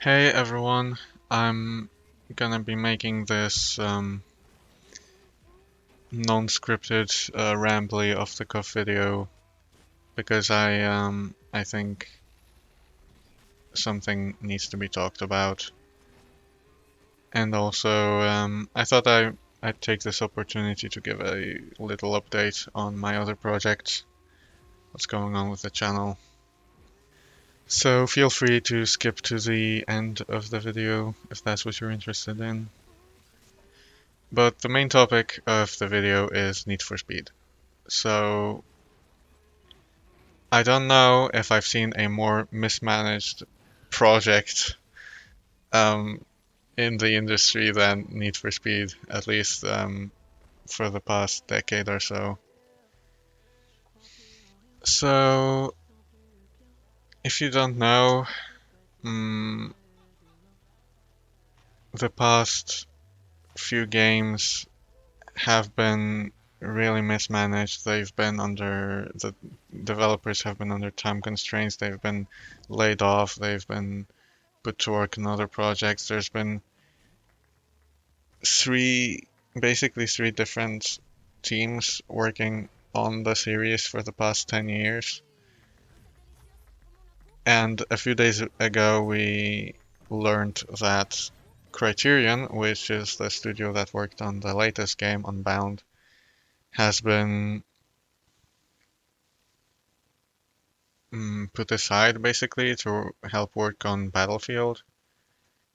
Hey everyone, I'm gonna be making this non-scripted, rambly off-the-cuff video because I think something needs to be talked about, and also I thought I'd take this opportunity to give a little update on my other projects, what's going on with the channel. So feel free to skip to the end of the video if that's what you're interested in. But the main topic of the video is Need for Speed. So I don't know if I've seen a more mismanaged project um, in the industry than Need for Speed, at least for the past decade or so. So if you don't know, mm, the past few games have been really mismanaged. They've been under the developers have been under time constraints. They've been laid off. They've been put to work on other projects. There's been three, basically three different teams working on the series for the past 10 years. And a few days ago, we learned that Criterion, which is the studio that worked on the latest game, Unbound, has been put aside basically to help work on Battlefield.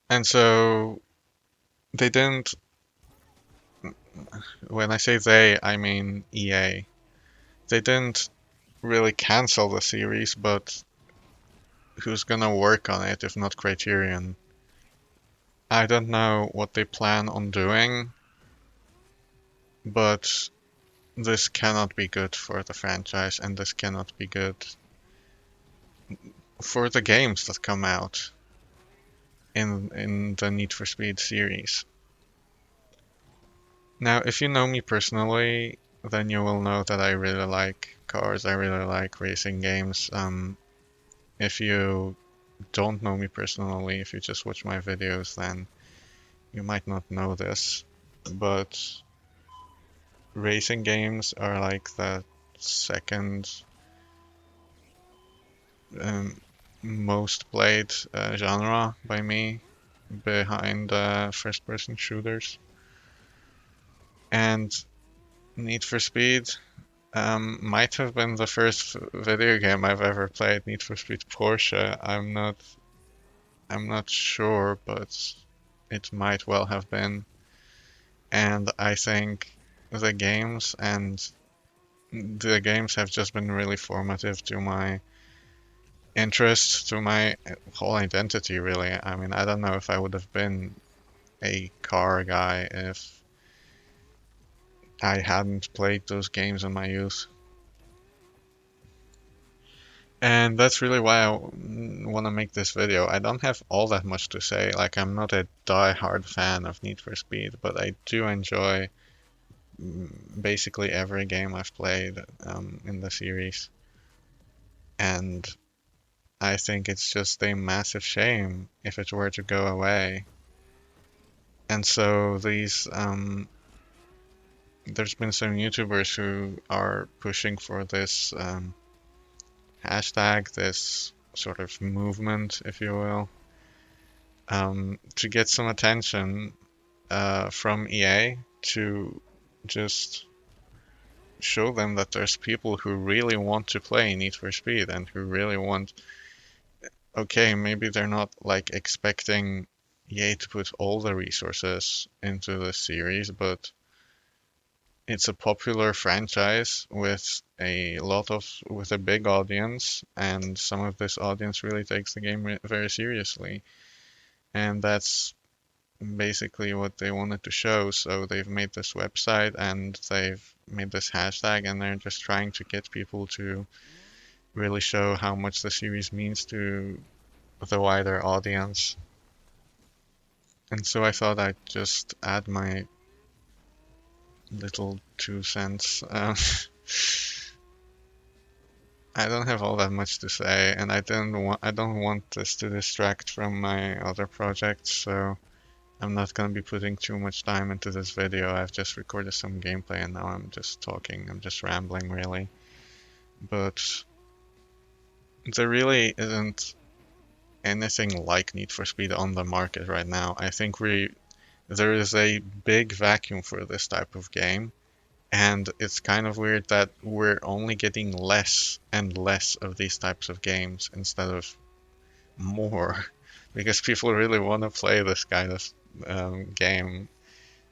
And so they didn't, when I say they, I mean EA. They didn't really cancel the series, but who's gonna work on it if not Criterion? I don't know what they plan on doing, but this cannot be good for the franchise, and this cannot be good for the games that come out in the Need for Speed series. Now, if you know me personally, then you will know that I really like cars. I really like racing games. If you don't know me personally, if you just watch my videos, then you might not know this, but racing games are like the second um, most played genre by me, behind first-person shooters. And Need for Speed might have been the first video game I've ever played. Need for Speed Porsche. I'm not sure, but it might well have been. And I think the games have just been really formative to my interests, to my whole identity, really. I mean, I don't know if I would have been a car guy if I hadn't played those games in my youth. And that's really why I want to make this video. I don't have all that much to say. Like, I'm not a die-hard fan of Need for Speed, but I do enjoy basically every game I've played in the series. And I think it's just a massive shame if it were to go away. And so there's been some YouTubers who are pushing for this hashtag, this sort of movement, if you will, to get some attention from EA to just show them that there's people who really want to play Need for Speed and who really want. Okay, maybe they're not like expecting EA to put all the resources into the series, but it's a popular franchise with a big audience, and some of this audience really takes the game very seriously. And that's basically what they wanted to show. So they've made this website and they've made this hashtag, and they're just trying to get people to really show how much the series means to the wider audience. And so I thought I'd just add my little 2 cents. I don't have all that much to say, and I don't want this to distract from my other projects, so I'm not gonna be putting too much time into this video. I've just recorded some gameplay and now I'm just talking. I'm just rambling really. But there really isn't anything like Need for Speed on the market right now. I think there is a big vacuum for this type of game, and it's kind of weird that we're only getting less and less of these types of games instead of more, because people really want to play this kind of game.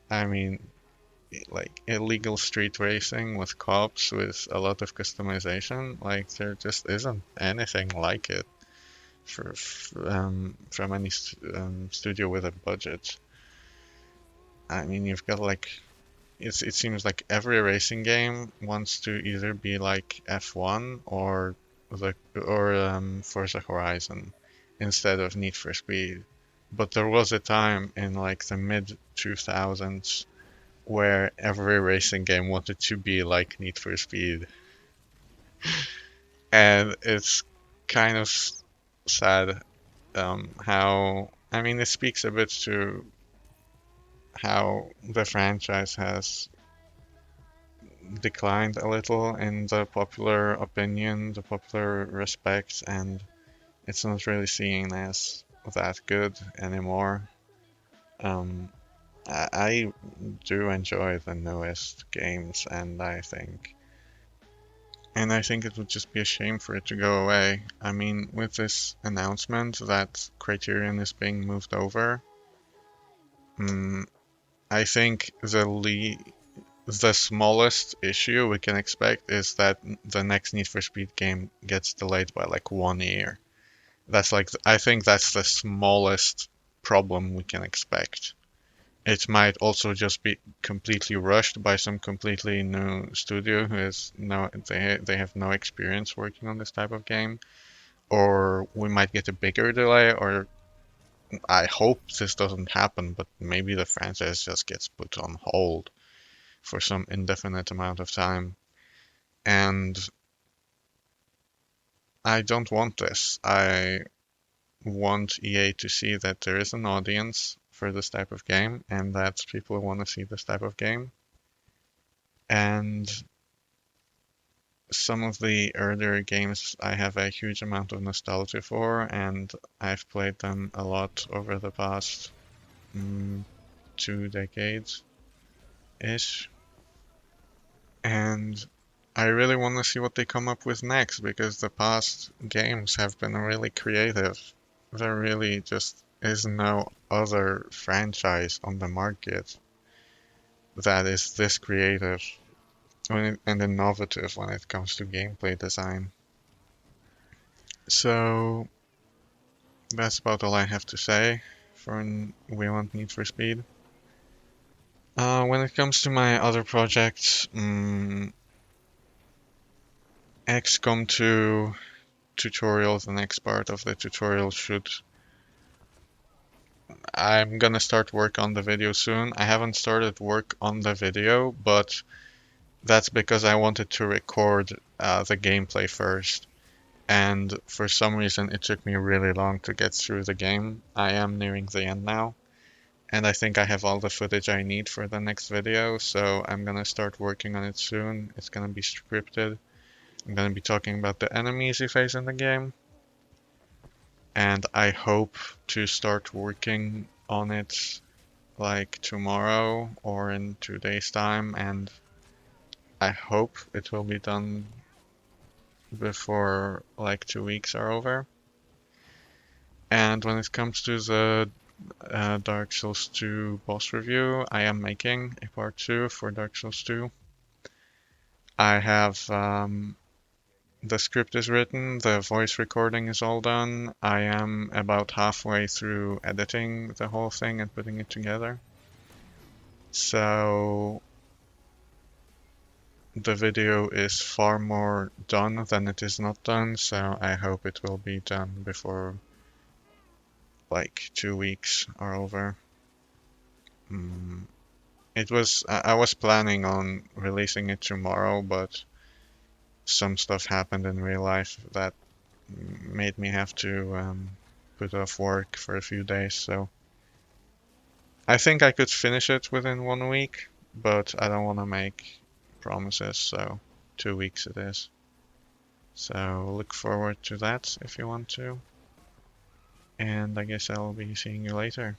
I mean, like illegal street racing with cops with a lot of customization, like there just isn't anything like it from any studio with a budget. I mean, you've got like it seems like every racing game wants to either be like F1 or Forza Horizon instead of Need for Speed. But there was a time in like the mid 2000s where every racing game wanted to be like Need for Speed, and it's kind of sad how I mean it speaks a bit to how the franchise has declined a little in the popular opinion, the popular respect, and it's not really seen as that good anymore. Um, I do enjoy the newest games, and I think it would just be a shame for it to go away. I mean, with this announcement that Criterion is being moved over, mm, I think the smallest issue we can expect is that the next Need for Speed game gets delayed by like 1 year. I think that's the smallest problem we can expect. It might also just be completely rushed by some completely new studio who is no they have no experience working on this type of game, or we might get a bigger delay, or I hope this doesn't happen, but maybe the franchise just gets put on hold for some indefinite amount of time. And I don't want this. I want EA to see that there is an audience for this type of game and that people want to see this type of game. And some of the earlier games I have a huge amount of nostalgia for, and I've played them a lot over the past 2 decades ish. And I really want to see what they come up with next because the past games have been really creative. There really just is no other franchise on the market that is this creative and innovative when it comes to gameplay design. So that's about all I have to say for We Want Need for Speed. When it comes to my other projects, XCOM 2 tutorial, the next part of the tutorial should. I'm gonna start work on the video soon. I haven't started work on the video, but that's because I wanted to record the gameplay first. And for some reason, it took me really long to get through the game. I am nearing the end now, and I think I have all the footage I need for the next video, so I'm gonna start working on it soon. It's gonna be scripted. I'm gonna be talking about the enemies you face in the game, and I hope to start working on it like tomorrow or in 2 days' time, and I hope it will be done before like 2 weeks are over. And when it comes to the Dark Souls 2 boss review, I am making a part 2 for Dark Souls 2. I have the script is written, the voice recording is all done. I am about halfway through editing the whole thing and putting it together. So the video is far more done than it is not done, so I hope it will be done before like 2 weeks are over. I was planning on releasing it tomorrow, but some stuff happened in real life that made me have to put off work for a few days. So I think I could finish it within 1 week, but I don't want to make promises, so 2 weeks it is. So look forward to that if you want to. And I guess I'll be seeing you later.